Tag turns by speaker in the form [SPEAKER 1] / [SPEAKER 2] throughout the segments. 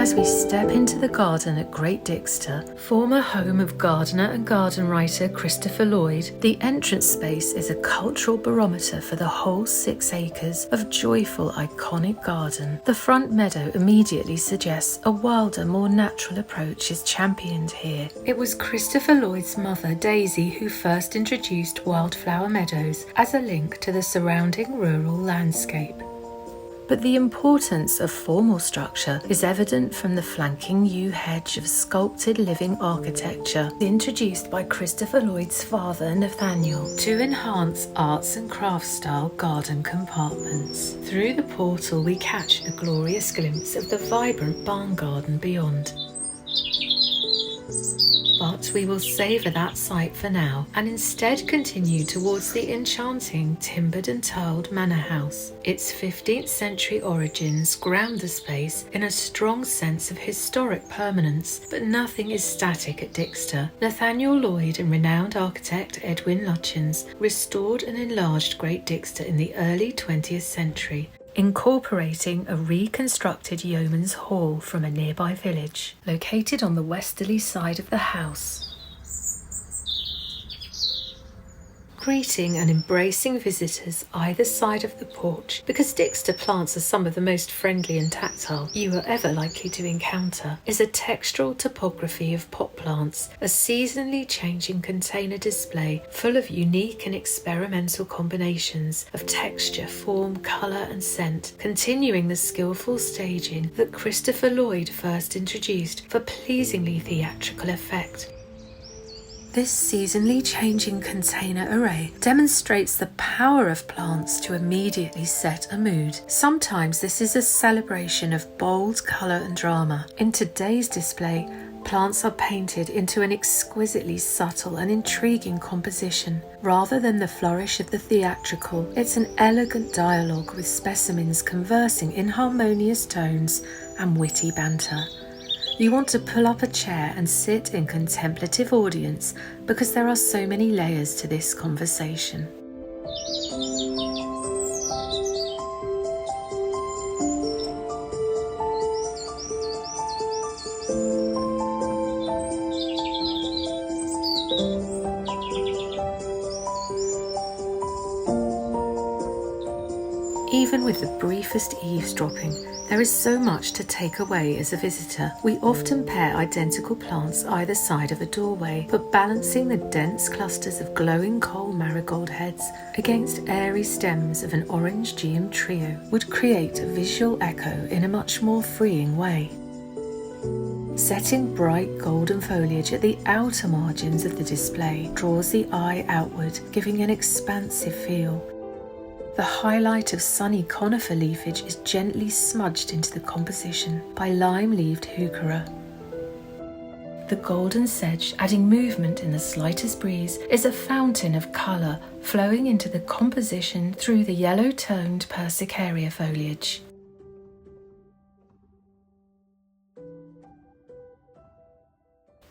[SPEAKER 1] As we step into the garden at Great Dixter, former home of gardener and garden writer Christopher Lloyd, the entrance space is a cultural barometer for the whole 6 acres of joyful, iconic garden. The front meadow immediately suggests a wilder, more natural approach is championed here. It was Christopher Lloyd's mother, Daisy, who first introduced wildflower meadows as a link to the surrounding rural landscape. But the importance of formal structure is evident from the flanking yew hedge of sculpted living architecture introduced by Christopher Lloyd's father, Nathaniel, to enhance arts and crafts style garden compartments. Through the portal we catch a glorious glimpse of the vibrant barn garden beyond. But we will savour that sight for now and instead continue towards the enchanting timbered and tiled manor house. Its 15th century origins ground the space in a strong sense of historic permanence, but nothing is static at Dixter. Nathaniel Lloyd and renowned architect Edwin Lutyens restored and enlarged Great Dixter in the early 20th century, incorporating a reconstructed yeoman's hall from a nearby village, located on the westerly side of the house. Greeting and embracing visitors either side of the porch, because Dixter plants are some of the most friendly and tactile you are ever likely to encounter, is a textural topography of pot plants, a seasonally changing container display full of unique and experimental combinations of texture, form, colour and scent, continuing the skillful staging that Christopher Lloyd first introduced for pleasingly theatrical effect. This seasonally changing container array demonstrates the power of plants to immediately set a mood. Sometimes this is a celebration of bold colour and drama. In today's display, plants are painted into an exquisitely subtle and intriguing composition. Rather than the flourish of the theatrical, it's an elegant dialogue with specimens conversing in harmonious tones and witty banter. You want to pull up a chair and sit in contemplative audience because there are so many layers to this conversation. Even with the briefest eavesdropping, there is so much to take away as a visitor. We often pair identical plants either side of a doorway, but balancing the dense clusters of glowing coal marigold heads against airy stems of an orange geum trio would create a visual echo in a much more freeing way. Setting bright golden foliage at the outer margins of the display draws the eye outward, giving an expansive feel. The highlight of sunny conifer leafage is gently smudged into the composition by lime-leaved heuchera. The golden sedge, adding movement in the slightest breeze, is a fountain of colour flowing into the composition through the yellow-toned persicaria foliage.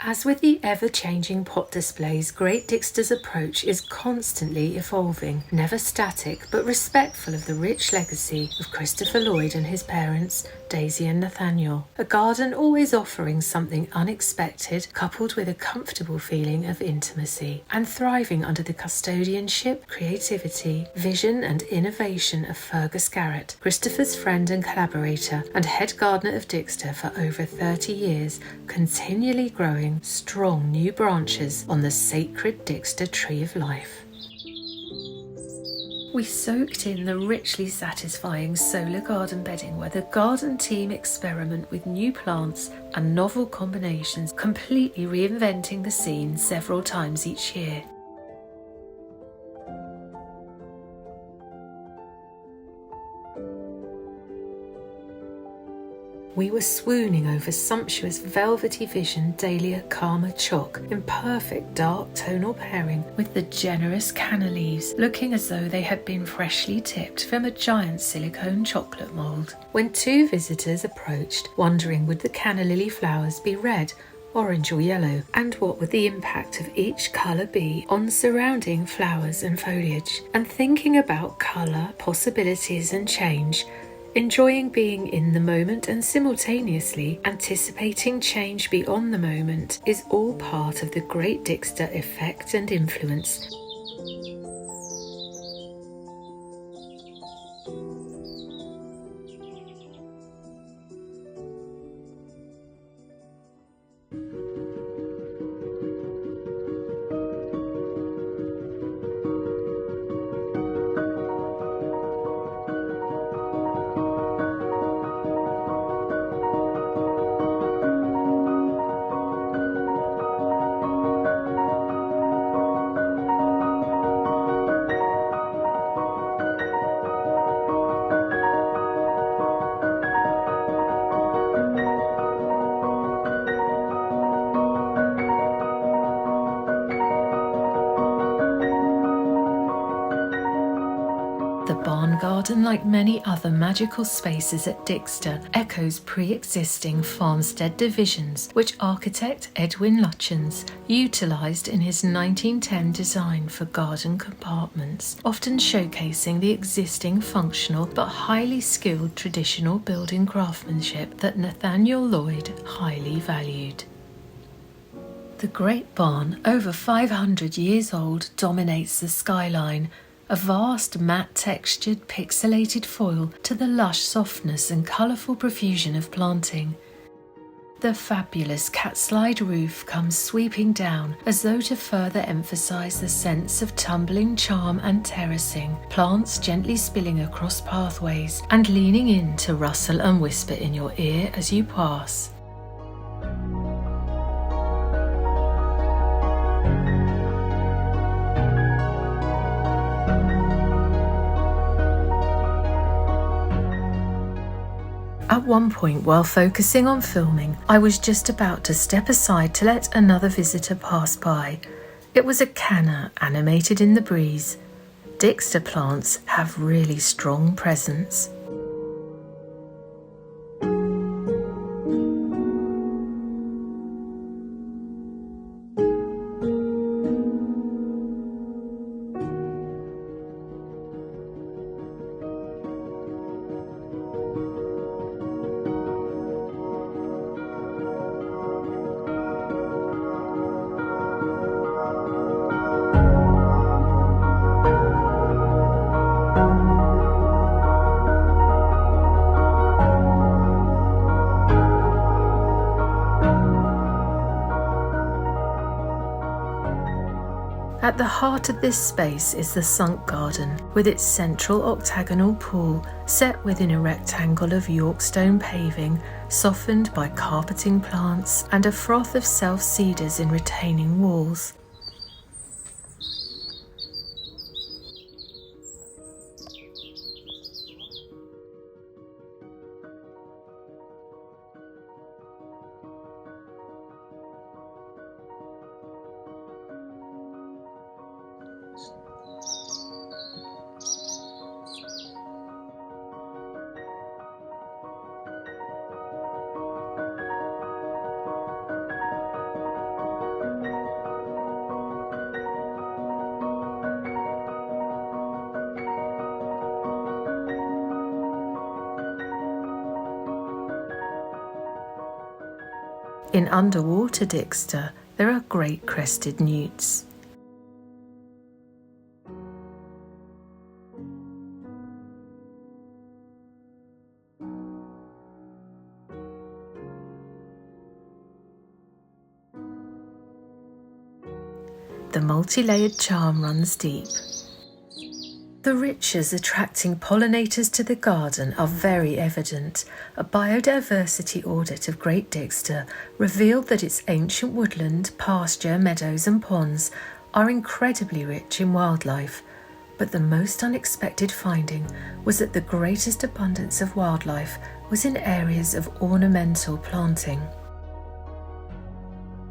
[SPEAKER 1] As with the ever-changing pot displays, Great Dixter's approach is constantly evolving, never static but respectful of the rich legacy of Christopher Lloyd and his parents, Daisy and Nathaniel. A garden always offering something unexpected, coupled with a comfortable feeling of intimacy, and thriving under the custodianship, creativity, vision and innovation of Fergus Garrett, Christopher's friend and collaborator, and head gardener of Dixter for over 30 years, continually growing strong new branches on the sacred Dixter tree of life. We soaked in the richly satisfying solar garden bedding where the garden team experiment with new plants and novel combinations, completely reinventing the scene several times each year. We were swooning over sumptuous velvety vision Dahlia Karma Choc in perfect dark tonal pairing with the generous canna leaves, looking as though they had been freshly tipped from a giant silicone chocolate mould. When 2 visitors approached, wondering would the canna lily flowers be red, orange or yellow, and what would the impact of each colour be on surrounding flowers and foliage, and thinking about colour, possibilities and change, Enjoying being in the moment and simultaneously anticipating change beyond the moment is all part of the Great Dixter effect and influence. The barn garden, like many other magical spaces at Dixter, echoes pre-existing farmstead divisions which architect Edwin Lutyens utilised in his 1910 design for garden compartments, often showcasing the existing functional but highly skilled traditional building craftsmanship that Nathaniel Lloyd highly valued. The Great Barn, over 500 years old, dominates the skyline, a vast matte-textured pixelated foil to the lush softness and colourful profusion of planting. The fabulous cat-slide roof comes sweeping down as though to further emphasise the sense of tumbling charm and terracing, plants gently spilling across pathways and leaning in to rustle and whisper in your ear as you pass. At one point, while focusing on filming, I was just about to step aside to let another visitor pass by. It was a canna animated in the breeze. Dixter plants have really strong presence. At the heart of this space is the sunk garden, with its central octagonal pool set within a rectangle of York stone paving, softened by carpeting plants and a froth of self-cedars in retaining walls. In underwater Dixter, there are great crested newts. The multi-layered charm runs deep. The riches attracting pollinators to the garden are very evident. A biodiversity audit of Great Dixter revealed that its ancient woodland, pasture, meadows and ponds are incredibly rich in wildlife. But the most unexpected finding was that the greatest abundance of wildlife was in areas of ornamental planting.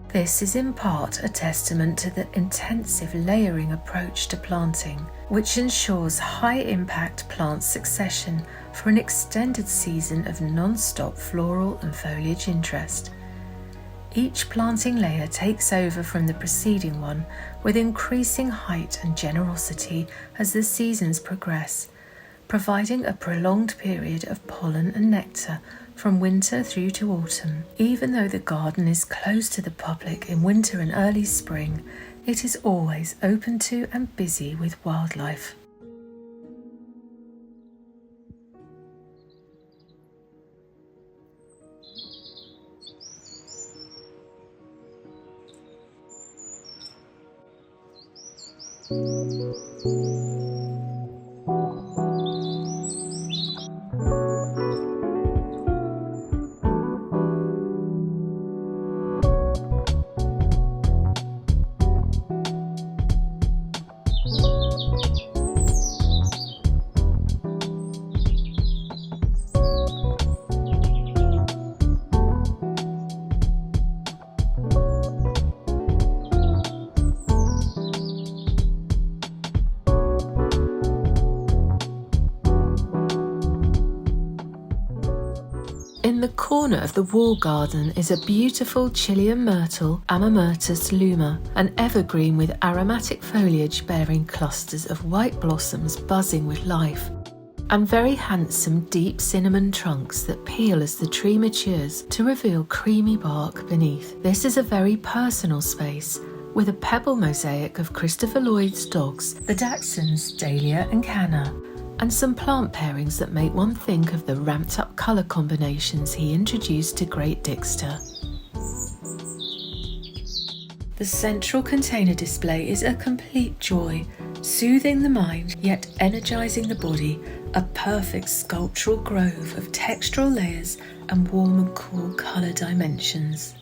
[SPEAKER 1] This is in part a testament to the intensive layering approach to planting, which ensures high-impact plant succession for an extended season of non-stop floral and foliage interest. Each planting layer takes over from the preceding one with increasing height and generosity as the seasons progress, providing a prolonged period of pollen and nectar from winter through to autumn. Even though the garden is closed to the public in winter and early spring, it is always open to and busy with wildlife. In the corner of the wall garden is a beautiful Chilean Myrtle Amomyrtus luma, an evergreen with aromatic foliage bearing clusters of white blossoms buzzing with life, and very handsome deep cinnamon trunks that peel as the tree matures to reveal creamy bark beneath. This is a very personal space, with a pebble mosaic of Christopher Lloyd's dogs, the Dachshunds Dahlia and Canna, and some plant pairings that make one think of the ramped-up colour combinations he introduced to Great Dixter. The central container display is a complete joy, soothing the mind yet energising the body, a perfect sculptural grove of textural layers and warm and cool colour dimensions.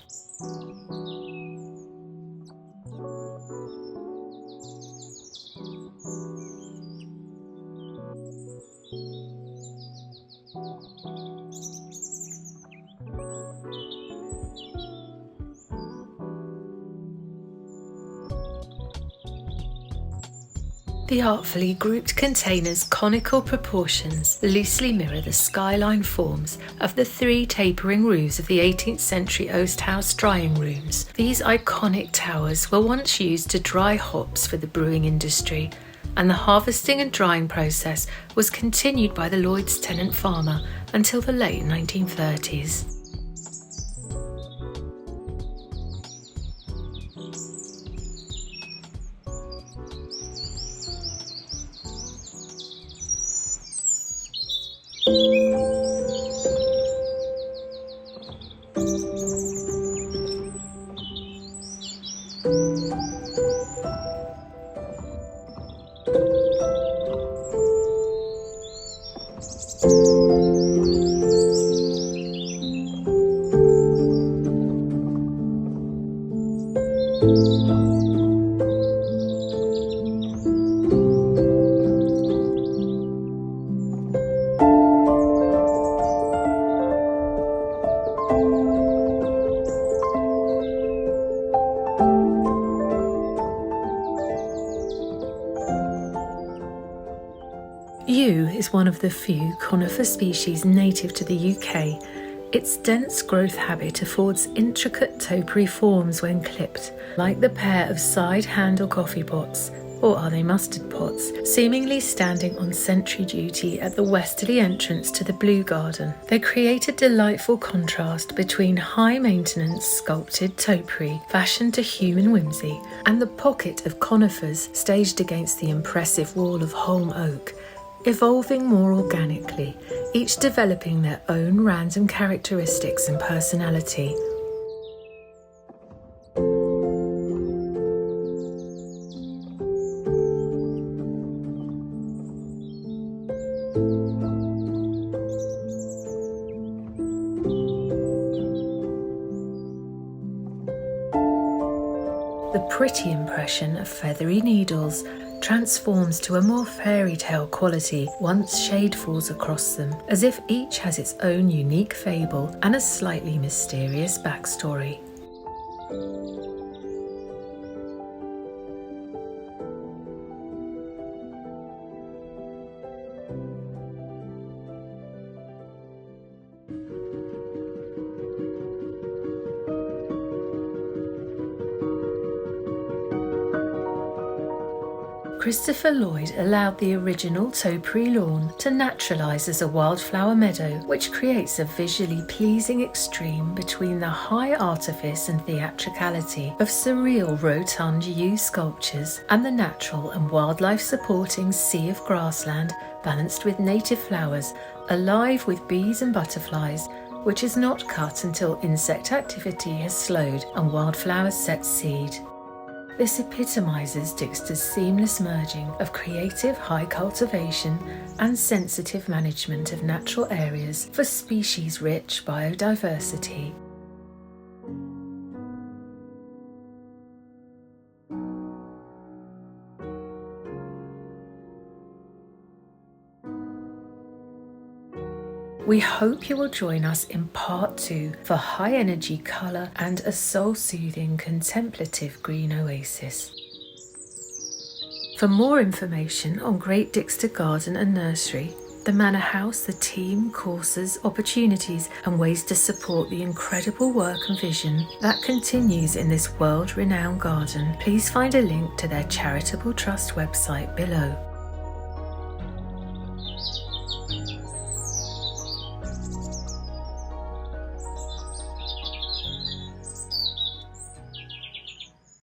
[SPEAKER 1] The artfully grouped containers' conical proportions loosely mirror the skyline forms of the three tapering roofs of the 18th century Osthaus drying rooms. These iconic towers were once used to dry hops for the brewing industry, and the harvesting and drying process was continued by the Lloyd's tenant farmer until the late 1930s. Yew is one of the few conifer species native to the UK. Its dense growth habit affords intricate topiary forms when clipped, like the pair of side-handle coffee pots, or are they mustard pots, seemingly standing on sentry duty at the westerly entrance to the Blue Garden. They create a delightful contrast between high-maintenance sculpted topiary fashioned to human whimsy and the pocket of conifers staged against the impressive wall of holm oak, evolving more organically, each developing their own random characteristics and personality. The pretty impression of feathery needles transforms to a more fairy tale quality once shade falls across them, as if each has its own unique fable and a slightly mysterious backstory. Christopher Lloyd allowed the original Topiary Lawn to naturalise as a wildflower meadow, which creates a visually pleasing extreme between the high artifice and theatricality of surreal rotund yew sculptures and the natural and wildlife supporting sea of grassland balanced with native flowers, alive with bees and butterflies, which is not cut until insect activity has slowed and wildflowers set seed. This epitomises Dixter's seamless merging of creative high cultivation and sensitive management of natural areas for species-rich biodiversity. We hope you will join us in part 2 for high energy colour and a soul-soothing contemplative green oasis. For more information on Great Dixter Garden and Nursery, the Manor House, the team, courses, opportunities and ways to support the incredible work and vision that continues in this world-renowned garden, please find a link to their charitable trust website below.